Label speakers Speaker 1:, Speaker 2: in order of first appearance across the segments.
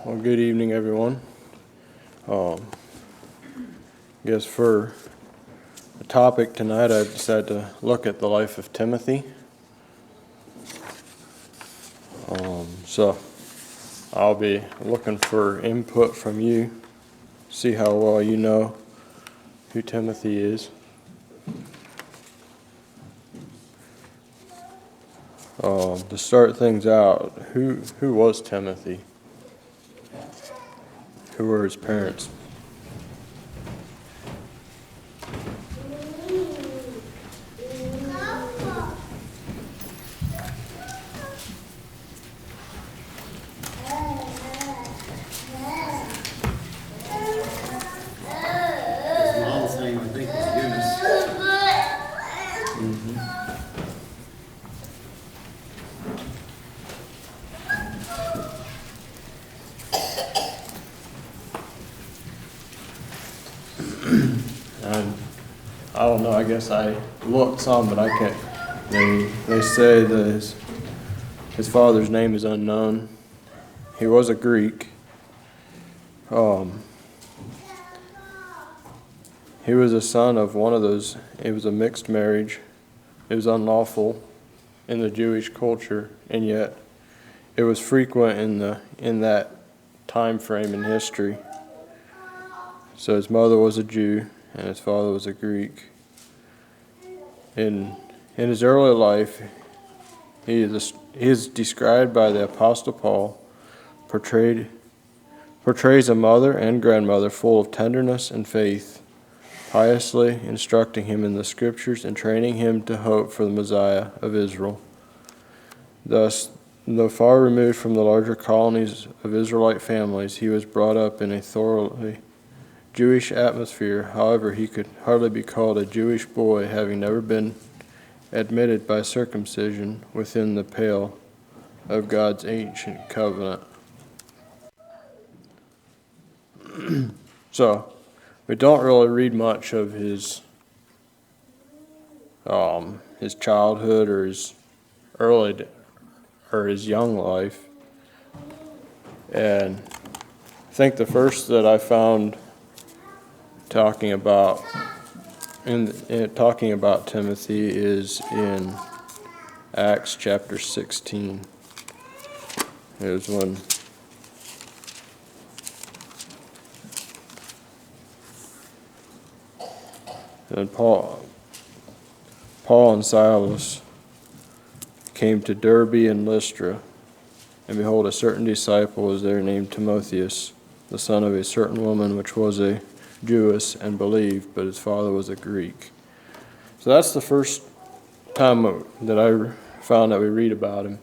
Speaker 1: Well, good evening, everyone. I guess for the topic tonight, I decided to look at the life of Timothy. So I'll be looking for input from you, see how well you know who Timothy is. To start things out, who was Timothy? Who were his parents?
Speaker 2: His mom's name, I think, was Eunice.
Speaker 1: And I don't know, I guess I looked some, but I can't. They say that his father's name is unknown. He was a Greek. He was a son of one of those. It was a mixed marriage. It was unlawful in the Jewish culture, and yet it was frequent in that time frame in history. So his mother was a Jew, and his father was a Greek. In his early life, he is described by the Apostle Paul, portrays a mother and grandmother full of tenderness and faith, piously instructing him in the Scriptures and training him to hope for the Messiah of Israel. Thus, though far removed from the larger colonies of Israelite families, he was brought up in a thoroughly Jewish atmosphere. However, he could hardly be called a Jewish boy, having never been admitted by circumcision within the pale of God's ancient covenant. So, we don't really read much of his childhood or his early or his young life, and I think the first that I found talking about Timothy is in Acts chapter 16. Here's one. And Paul and Silas came to Derbe and Lystra, and behold, a certain disciple was there named Timotheus, the son of a certain woman which was a Jewess and believed, but his father was a Greek. So that's the first time that I found that we read about him.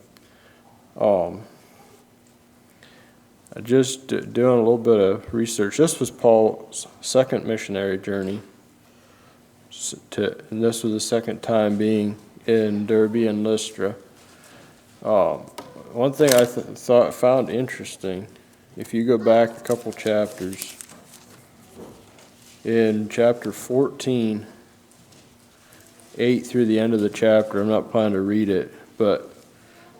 Speaker 1: Just doing a little bit of research. This was Paul's second missionary journey. And this was the second time being in Derbe and Lystra. One thing I found interesting, if you go back a couple chapters, in chapter 14, 8 through the end of the chapter, I'm not planning to read it, but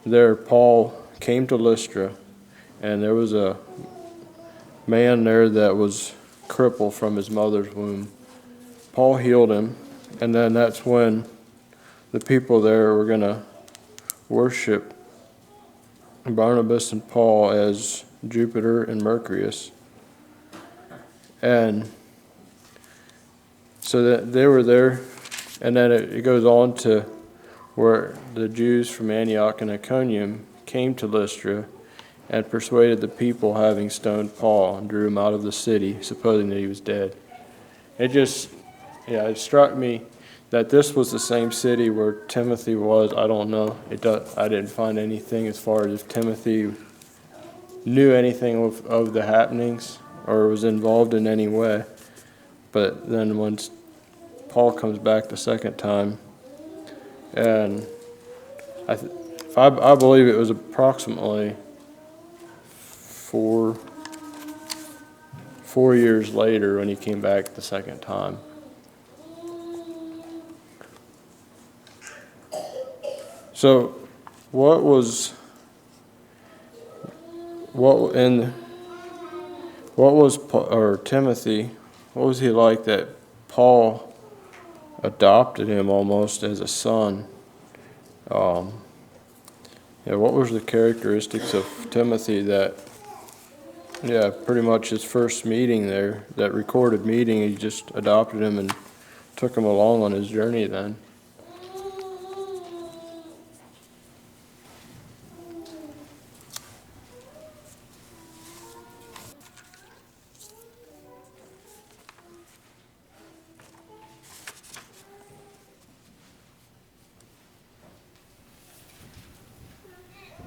Speaker 1: there Paul came to Lystra, and there was a man there that was crippled from his mother's womb. Paul healed him, and then that's when the people there were going to worship Barnabas and Paul as Jupiter and Mercurius. And so that they were there, and then it goes on to where the Jews from Antioch and Iconium came to Lystra and persuaded the people, having stoned Paul, and drew him out of the city, supposing that he was dead. It struck me that this was the same city where Timothy was. I don't know. I didn't find anything as far as if Timothy knew anything of the happenings or was involved in any way. But then once Paul comes back the second time, and I believe it was approximately four years later when he came back the second time. So what What was or Timothy? What was he like that Paul adopted him almost as a son? Um, yeah, what was the characteristics of Timothy that? Yeah, pretty much his first meeting there, that recorded meeting, he just adopted him and took him along on his journey then.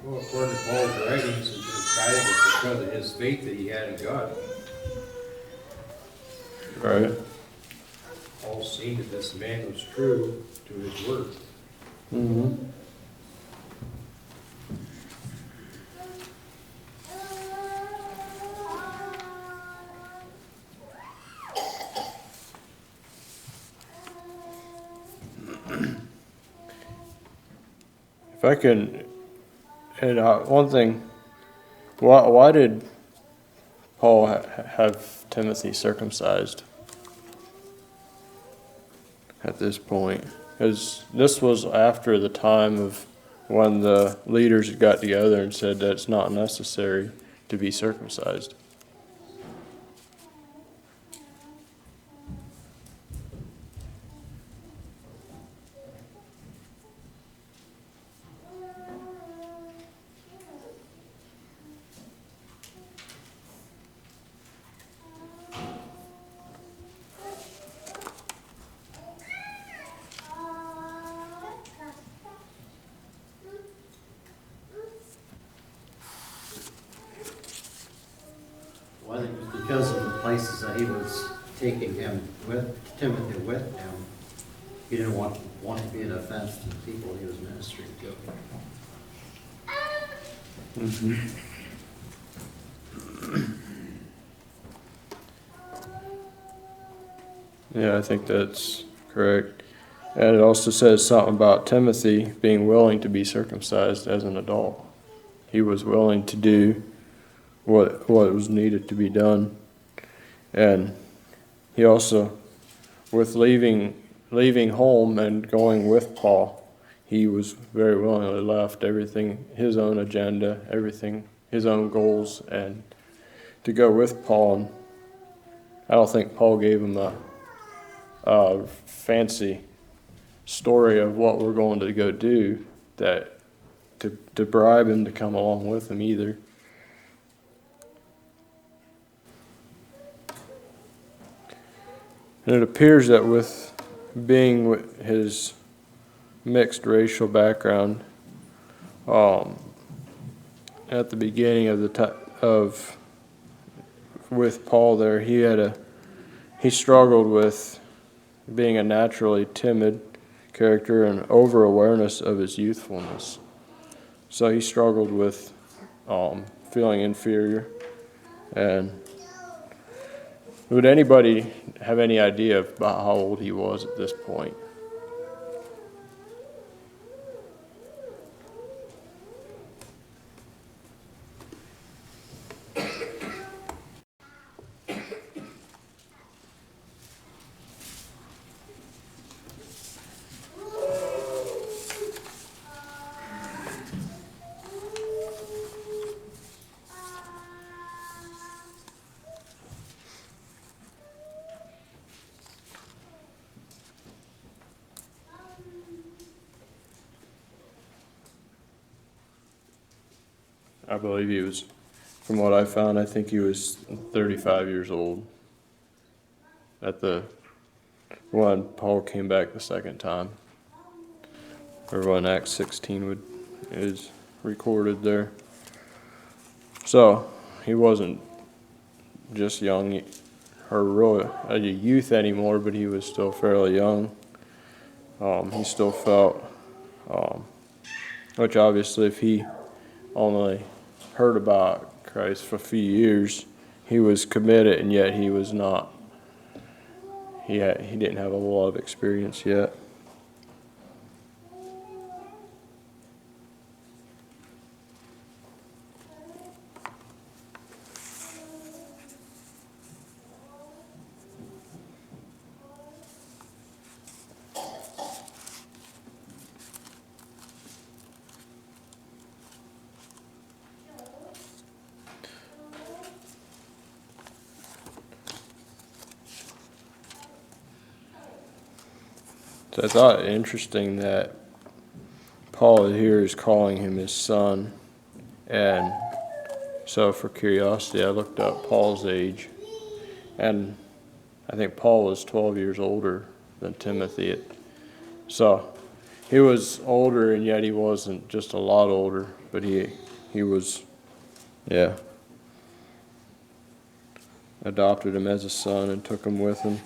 Speaker 3: Well, according to Paul's writings, it's kind of because of his faith that he had in God.
Speaker 1: Right.
Speaker 3: Paul seen that this man was true to his word.
Speaker 1: Mm-hmm. If I can, and one thing, why did Paul have Timothy circumcised at this point? Because this was after the time of when the leaders got together and said that it's not necessary to be circumcised.
Speaker 2: Well, I think it was because of the places that he was taking Timothy with him. He didn't want to be an offense to the people he was ministering to.
Speaker 1: Mm-hmm. Yeah, I think that's correct. And it also says something about Timothy being willing to be circumcised as an adult. He was willing to do what was needed to be done. And he also, with leaving home and going with Paul, he was very willingly left everything, his own agenda, everything, his own goals, and to go with Paul. And I don't think Paul gave him a fancy story of what we're going to go do that to bribe him to come along with him either. And it appears that with being with his mixed racial background, at the beginning of with Paul there, he struggled with being a naturally timid character and over-awareness of his youthfulness. So he struggled with feeling inferior. And would anybody have any idea about how old he was at this point? I believe he was, from what I found, I think he was 35 years old when Paul came back the second time, or when Acts 16 is recorded there. So he wasn't just young or really a youth anymore, but he was still fairly young. He still felt, which obviously if he only heard about Christ for a few years, he was committed, and yet he was not. He didn't have a lot of experience yet. So I thought it interesting that Paul here is calling him his son. And so for curiosity, I looked up Paul's age. And I think Paul was 12 years older than Timothy. So he was older, and yet he wasn't just a lot older, but he was, yeah, adopted him as a son and took him with him.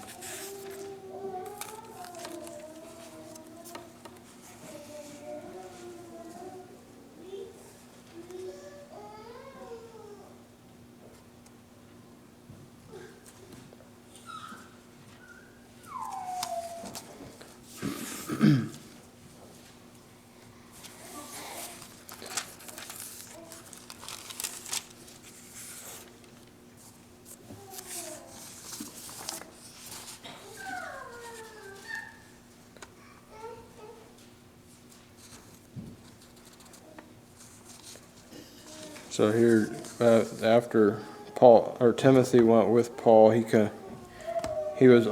Speaker 1: So here, after Timothy went with Paul, he was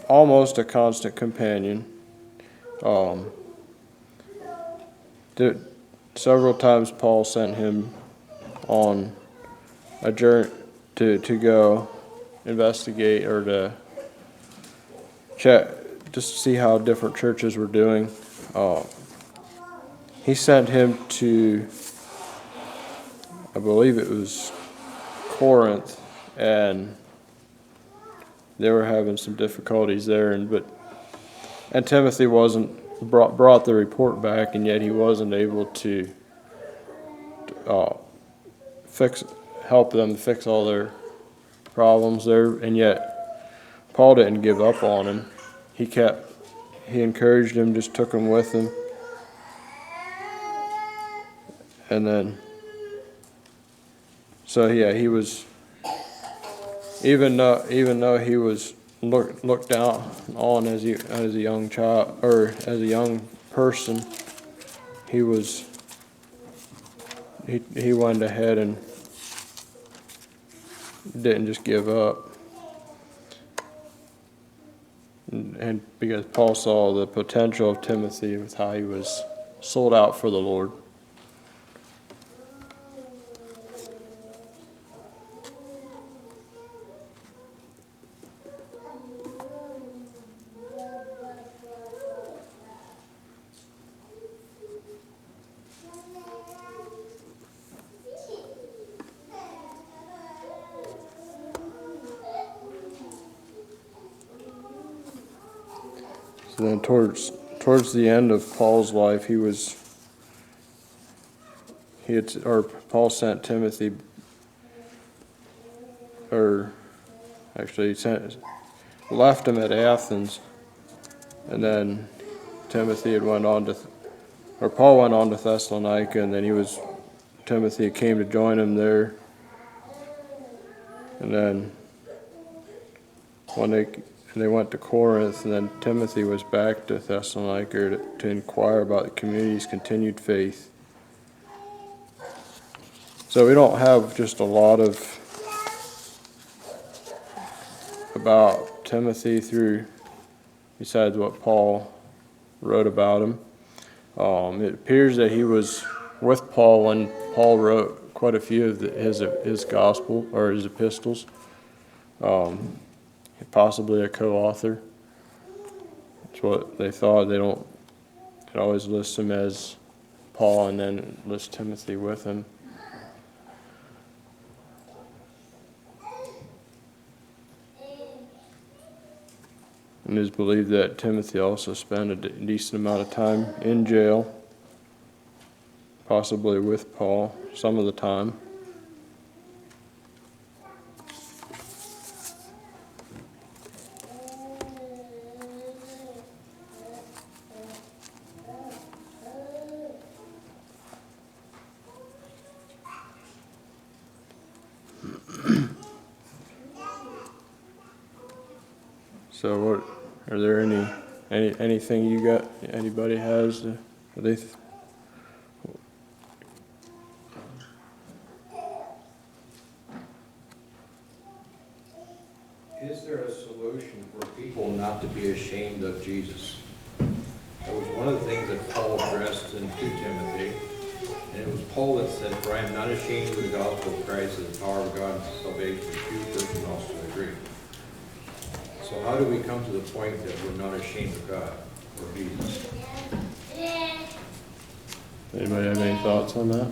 Speaker 1: almost a constant companion. Several times Paul sent him on a journey to go investigate or to check, just to see how different churches were doing. He sent him to, I believe it was Corinth, and they were having some difficulties there, and Timothy brought the report back, and yet he wasn't able to help them fix all their problems there, and yet Paul didn't give up on him. He encouraged him, just took him with him, and then. So yeah, he was, even though he was looked down on as a young child or as a young person, he went ahead and didn't just give up. And because Paul saw the potential of Timothy with how he was sold out for the Lord. So then towards the end of Paul's life, Paul sent Timothy, or actually left him at Athens, and then Paul went on to Thessalonica, and then Timothy came to join him there, and then when they went to Corinth, and then Timothy was back to Thessalonica to inquire about the community's continued faith. So we don't have just a lot about Timothy besides what Paul wrote about him. It appears that he was with Paul when Paul wrote quite a few of his gospel or his epistles. Possibly a co-author. That's what they thought. They always list him as Paul and then list Timothy with him. And it is believed that Timothy also spent a decent amount of time in jail, possibly with Paul some of the time. So what, are there anything anybody has?
Speaker 3: Is there a solution for people not to be ashamed of Jesus? was one of the things that Paul addressed in 2 Timothy. And it was Paul that said, "For I am not ashamed of the gospel of Christ, as the power of God to salvation to Jew first and also to the Greek." So how do we come to the point that we're not ashamed of God or Jesus?
Speaker 1: Anybody have any thoughts on that?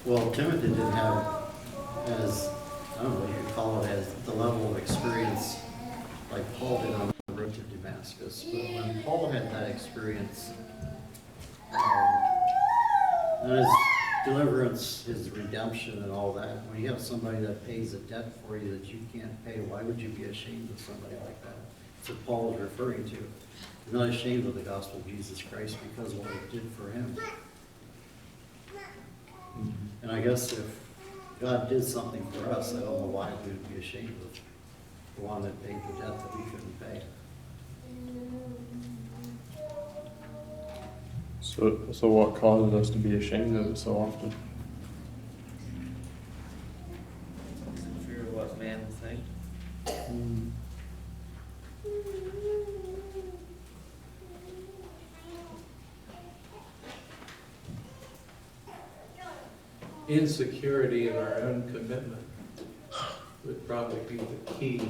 Speaker 2: Well, Timothy didn't have as, I don't know what you could call it, as the level of experience like Paul did on the road to Damascus. But when Paul had that experience, and his deliverance, his redemption and all that, when you have somebody that pays a debt for you that you can't pay, why would you be ashamed of somebody like that? That's what Paul is referring to. He's not ashamed of the gospel of Jesus Christ because of what it did for him. And I guess if God did something for us, I don't know why we would be ashamed of the one that paid the debt that we couldn't pay.
Speaker 1: So what causes us to be ashamed of it so often?
Speaker 4: Fear of what man will think.
Speaker 3: Insecurity in our own commitment would probably be the key.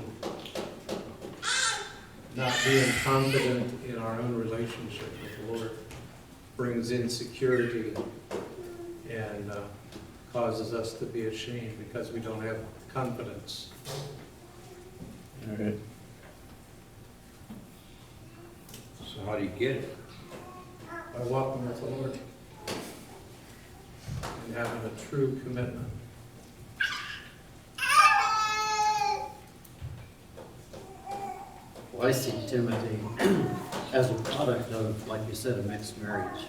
Speaker 3: Not being confident in our own relationship with the Lord brings insecurity and causes us to be ashamed because we don't have confidence.
Speaker 1: All right.
Speaker 3: So how do you get it? By walking with the Lord and having a true commitment.
Speaker 2: Well, I see Timothy as a product of, like you said, a mixed marriage.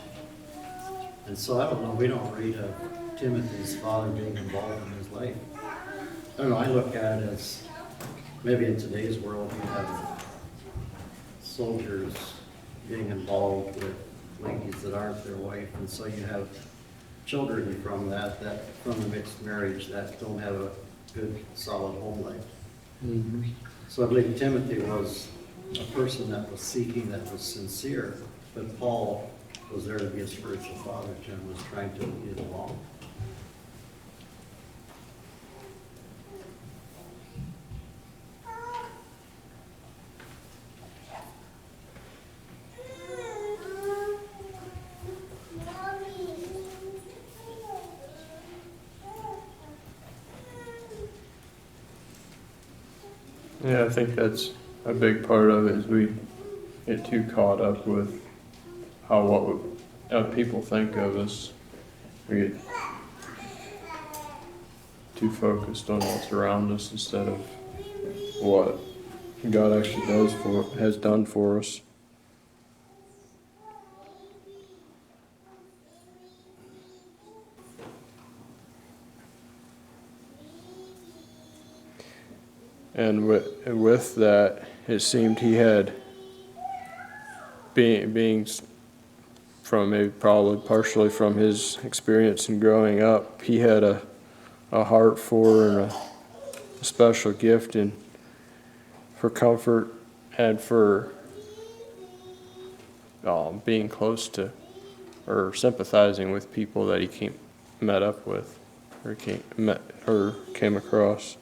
Speaker 2: And so I don't know, we don't read of Timothy's father being involved in his life. I don't know, I look at it as, maybe in today's world, you have soldiers getting involved with ladies that aren't their wife, and so you have children from that from the mixed marriage that don't have a good, solid home life.
Speaker 1: Mm-hmm.
Speaker 2: So I believe Timothy was a person that was seeking, that was sincere, but Paul was there to be a spiritual father to him, was trying to lead it along.
Speaker 1: Yeah, I think that's a big part of it is we get too caught up with how people think of us. We get too focused on what's around us instead of what God actually has done for us. And with that, it seemed he had, being from maybe probably partially from his experience in growing up, he had a heart for and a special gift for comfort and for being close to or sympathizing with people that he met up with or came across.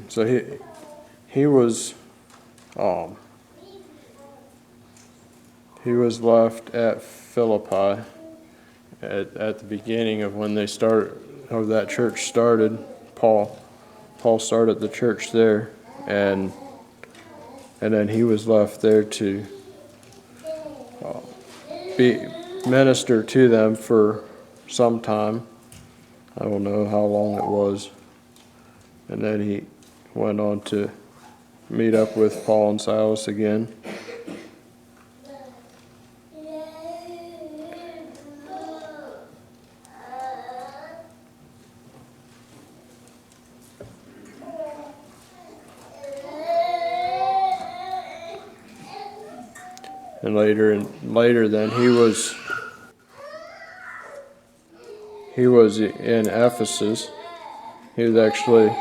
Speaker 1: So he was left at Philippi at the beginning of when that church started. Paul started the church there, and and then he was left there to be minister to them for some time. I don't know how long it was. And then he went on to meet up with Paul and Silas again. And later then he was in Ephesus. He was actually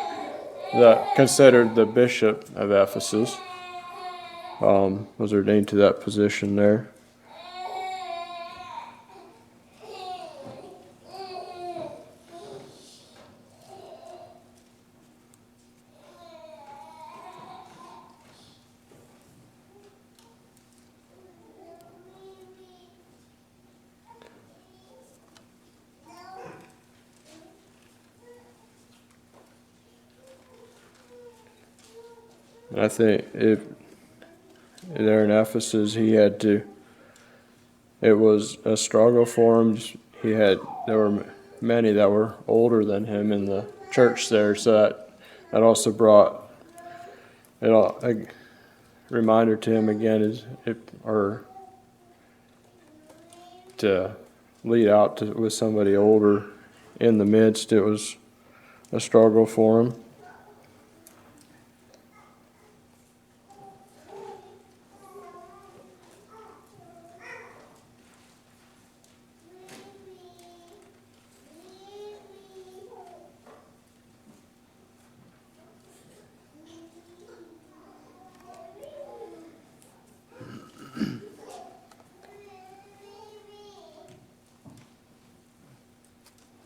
Speaker 1: considered the bishop of Ephesus. Was ordained to that position there. I think there in Ephesus, it was a struggle for him. There were many that were older than him in the church there, so that also brought a reminder to him again, to lead out with somebody older in the midst. It was a struggle for him.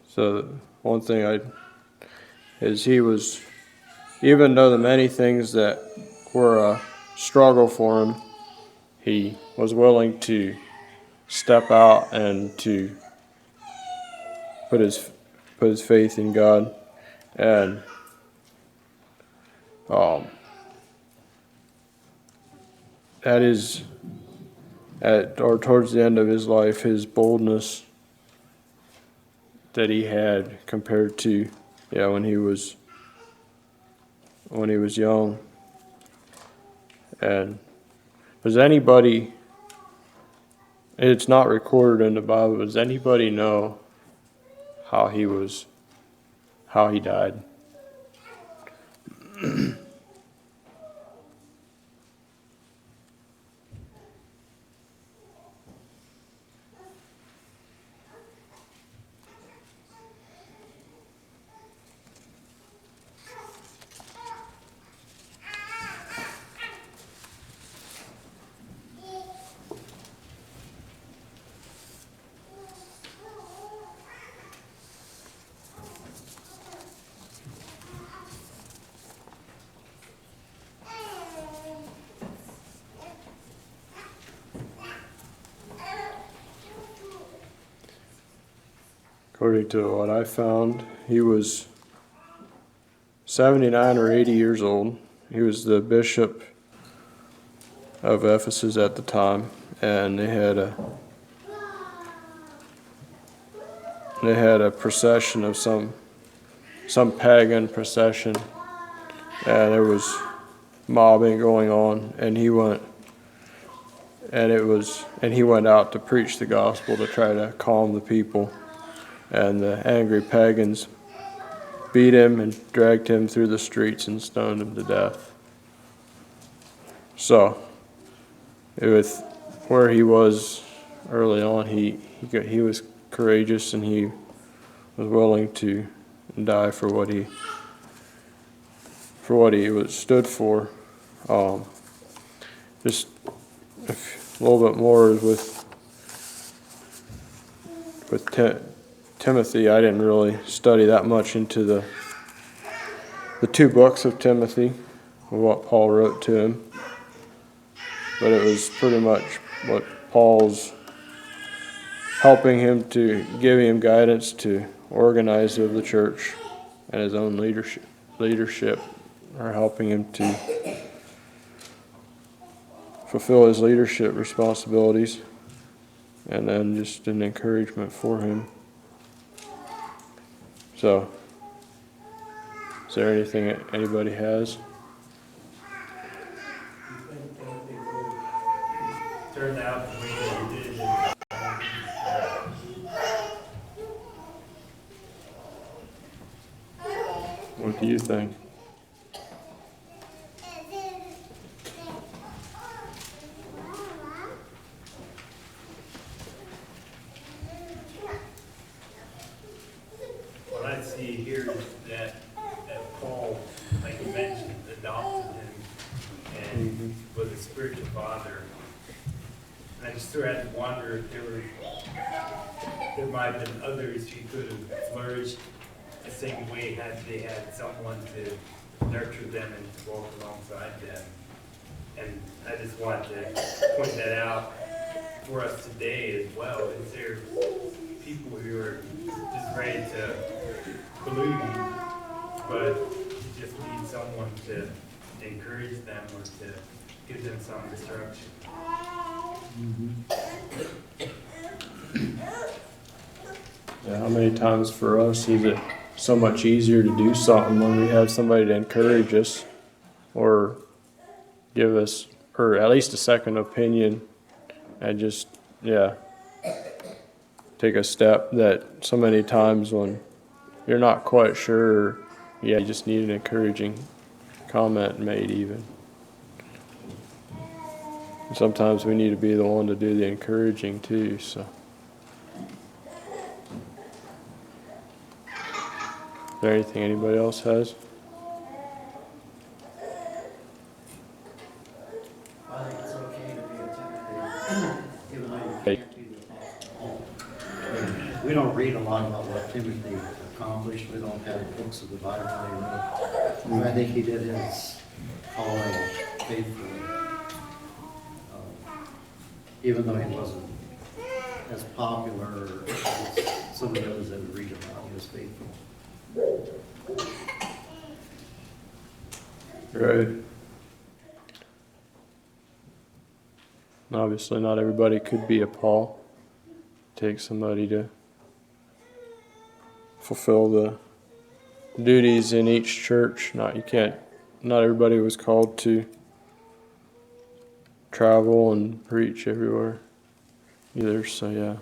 Speaker 1: So one thing he was, even though the many things that were a struggle for him, he was willing to step out and to put his faith in God. And that is towards the end of his life, his boldness that he had compared to when he was young. And does anybody, it's not recorded in the Bible, does anybody know how he died? According to what I found, he was 79 or 80 years old. He was the bishop of Ephesus at the time, and they had a procession of some pagan procession, and there was mobbing going on, and he went out to preach the gospel to try to calm the people. And the angry pagans beat him and dragged him through the streets and stoned him to death. So, with where he was early on, he was courageous, and he was willing to die for what he stood for. Just a little bit more with Timothy. I didn't really study that much into the two books of Timothy, of what Paul wrote to him, but it was pretty much what Paul's helping him to give him guidance to organize of the church, and his own leadership are helping him to fulfill his leadership responsibilities, and then just an encouragement for him. So, is there anything that anybody has?
Speaker 5: Turned out the way that he did.
Speaker 1: What do you think?
Speaker 5: What I see here is that Paul, like you mentioned, adopted him and was a spiritual father. And I just sort of had to wonder if there might have been others who could have flourished the same way had they had someone to nurture them and to walk alongside them. And I just wanted to point that out for us today as well. Is there people who are just ready to believe, but you just need someone to encourage them or to give them some instruction?
Speaker 1: Yeah, how many times for us is it so much easier to do something when we have somebody to encourage us or give us, or at least a second opinion, and just, yeah, take a step that so many times when you're not quite sure, yeah, you just need an encouraging comment made even. Sometimes we need to be the one to do the encouraging too, so. Is there anything anybody else has?
Speaker 2: I think it's okay to be a Timothy, even though you can't be the Apostle Paul. We don't read a lot about what Timothy accomplished. We don't have books of the Bible anymore. I think he did his calling faithfully. Even though he wasn't as popular as some of the others that we read about, he was faithful.
Speaker 1: Right. Obviously, not everybody could be a Paul. It takes somebody to fulfill the duties in each church. Not everybody was called to travel and preach everywhere either, so yeah.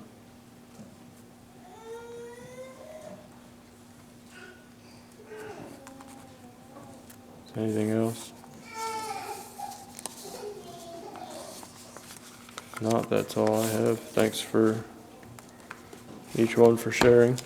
Speaker 1: Anything else? If not, that's all I have. Thanks for each one for sharing.